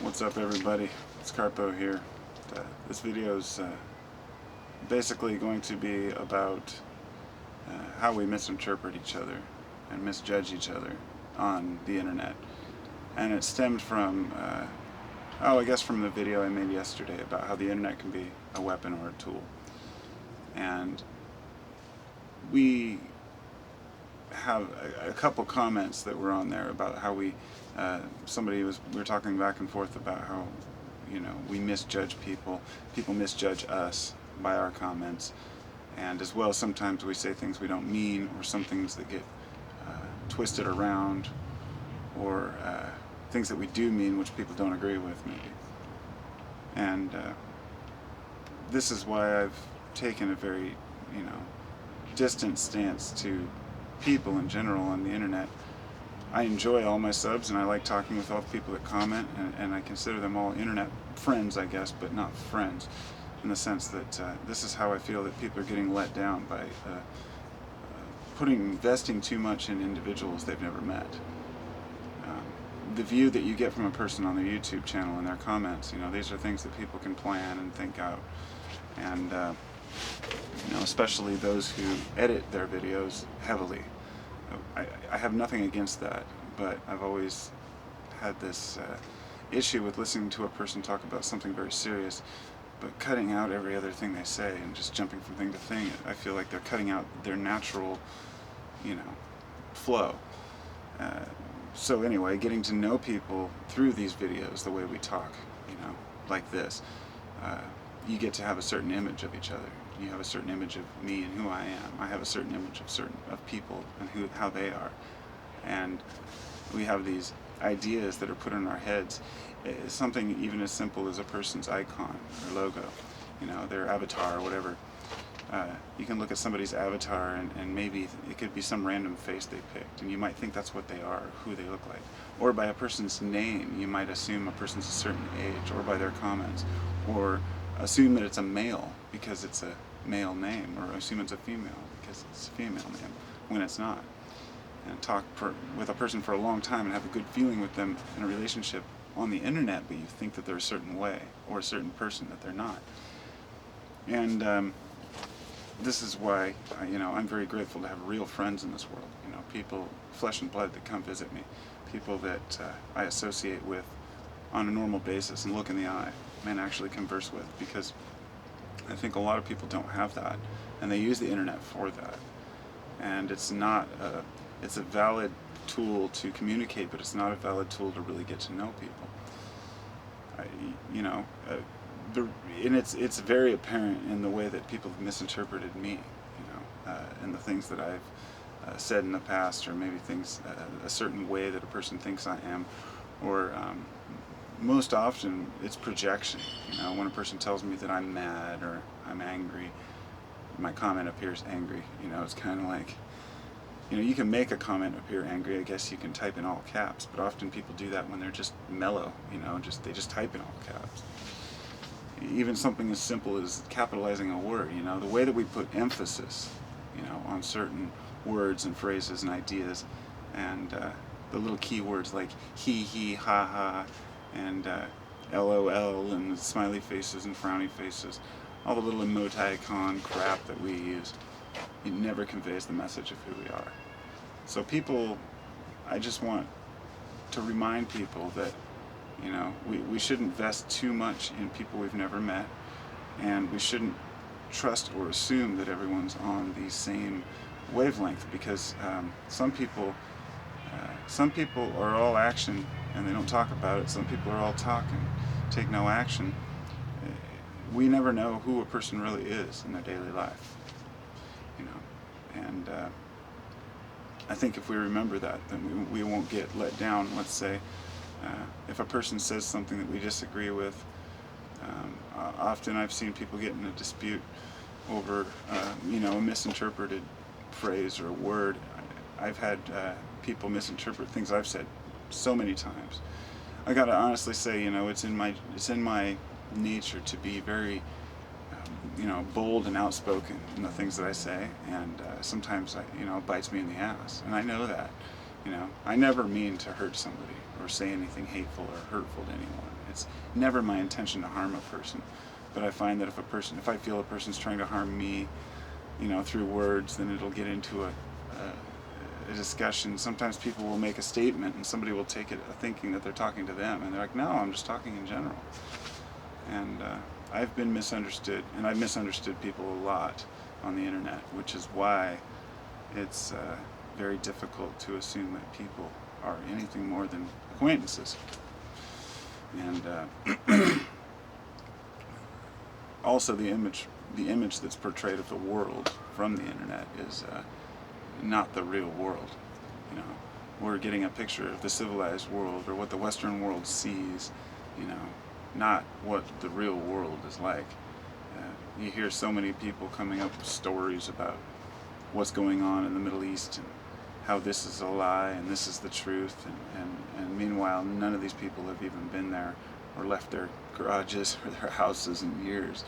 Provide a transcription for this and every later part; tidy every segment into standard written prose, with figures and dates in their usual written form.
What's up, everybody? It's Carpo here. This video is basically going to be about how we misinterpret each other and misjudge each other on the internet. And it stemmed from, I guess from the video I made yesterday about how the internet can be a weapon or a tool. And we have a couple comments that were on there about how we were talking back and forth about how, we misjudge people misjudge us by our comments, and as well sometimes we say things we don't mean, or some things that get twisted around, or things that we do mean which people don't agree with maybe. And this is why I've taken a very distant stance to people in general on the internet. I enjoy all my subs and I like talking with all the people that comment, and I consider them all internet friends, I guess, but not friends, in the sense that this is how I feel that people are getting let down by investing too much in individuals they've never met. The view that you get from a person on their YouTube channel and their comments, these are things that people can plan and think out, and especially those who edit their videos heavily. I have nothing against that, but I've always had this issue with listening to a person talk about something very serious, but cutting out every other thing they say and just jumping from thing to thing. I feel like they're cutting out their natural, flow. So anyway, getting to know people through these videos, the way we talk, like this, you get to have a certain image of each other. You have a certain image of me and who I am. I have a certain image of people and how they are. And we have these ideas that are put in our heads. It's something even as simple as a person's icon or logo, their avatar or whatever. You can look at somebody's avatar and maybe it could be some random face they picked, and you might think that's what they are, who they look like. Or by a person's name, you might assume a person's a certain age, or by their comments, or assume that it's a male because it's a male name, or assume it's a female because it's a female name when it's not. And talk with a person for a long time and have a good feeling with them in a relationship on the internet, but you think that they're a certain way or a certain person that they're not. And this is why I'm very grateful to have real friends in this world. People, flesh and blood, that come visit me, people that I associate with on a normal basis and look in the eye and actually converse with, because I think a lot of people don't have that, and they use the internet for that. And it's not it's a valid tool to communicate, but it's not a valid tool to really get to know people. And it's very apparent in the way that people have misinterpreted me, and the things that I've said in the past, or maybe things a certain way that a person thinks I am, or most often it's projection. When a person tells me that I'm mad or I'm angry, my comment appears angry. It's kind of like, you can make a comment appear angry. I guess you can type in all caps, but often people do that when they're just mellow. They just type in all caps. Even something as simple as capitalizing a word. The way that we put emphasis, on certain words and phrases and ideas, and the little keywords like he, ha, ha, and LOL, and smiley faces and frowny faces, all the little emoticon crap that we use, it never conveys the message of who we are. So people, I just want to remind people that, we shouldn't invest too much in people we've never met, and we shouldn't trust or assume that everyone's on the same wavelength, because some people are all action and they don't talk about it. Some people are all talk and take no action. We never know who a person really is in their daily life, and I think if we remember that, then we won't get let down. Let's say if a person says something that we disagree with, often I've seen people get in a dispute over a misinterpreted phrase or a word. I've had people misinterpret things I've said so many times. I gotta honestly say, it's in my nature to be very bold and outspoken in the things that I say, and sometimes it bites me in the ass, and I know that. You know, I never mean to hurt somebody or say anything hateful or hurtful to anyone. It's never my intention to harm a person. But I find that if I feel a person's trying to harm me, you know, through words, then it'll get into a discussion. Sometimes people will make a statement and somebody will take it thinking that they're talking to them, and they're like, no, I'm just talking in general. And I've been misunderstood, and I've misunderstood people a lot on the internet, which is why it's very difficult to assume that people are anything more than acquaintances. And also the image that's portrayed of the world from the internet is not the real world. You know, we're getting a picture of the civilized world, or what the Western world sees, you know, not what the real world is like. You hear so many people coming up with stories about what's going on in the Middle East and how this is a lie and this is the truth, and meanwhile none of these people have even been there or left their garages or their houses in years,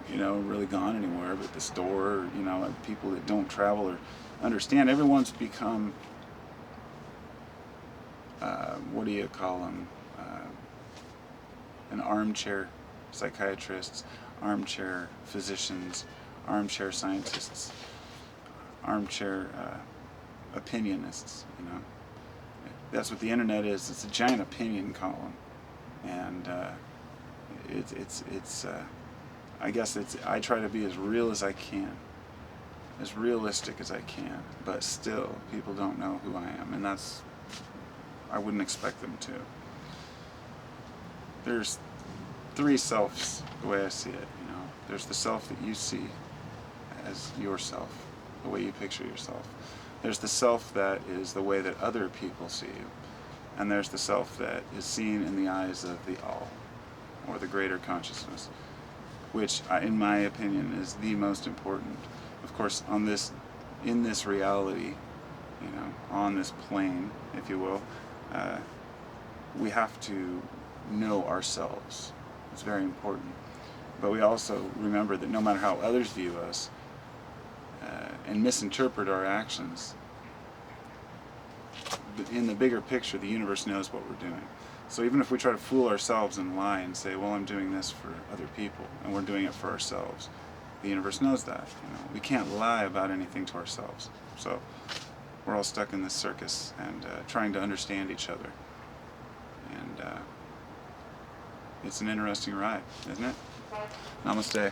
you know, really gone anywhere but the store, or, you know, people that don't travel or understand. Everyone's become, what do you call them, an armchair psychiatrists, armchair physicians, armchair scientists, armchair opinionists. You know, that's what the internet is. It's a giant opinion column, and I guess I try to be as real as I can, as realistic as I can, but still people don't know who I am, and I wouldn't expect them to. There's three selves, the way I see it. You know, there's the self that you see as yourself, the way you picture yourself. There's the self that is the way that other people see you, and there's the self that is seen in the eyes of the all, or the greater consciousness, which, in my opinion, is the most important. Of course, in this reality, you know, on this plane, if you will, we have to know ourselves. It's very important. But we also remember that no matter how others view us and misinterpret our actions, in the bigger picture, the universe knows what we're doing. So even if we try to fool ourselves and lie and say, well, I'm doing this for other people, and we're doing it for ourselves, the universe knows that. You know, we can't lie about anything to ourselves. So we're all stuck in this circus and trying to understand each other. And it's an interesting ride, isn't it? Namaste.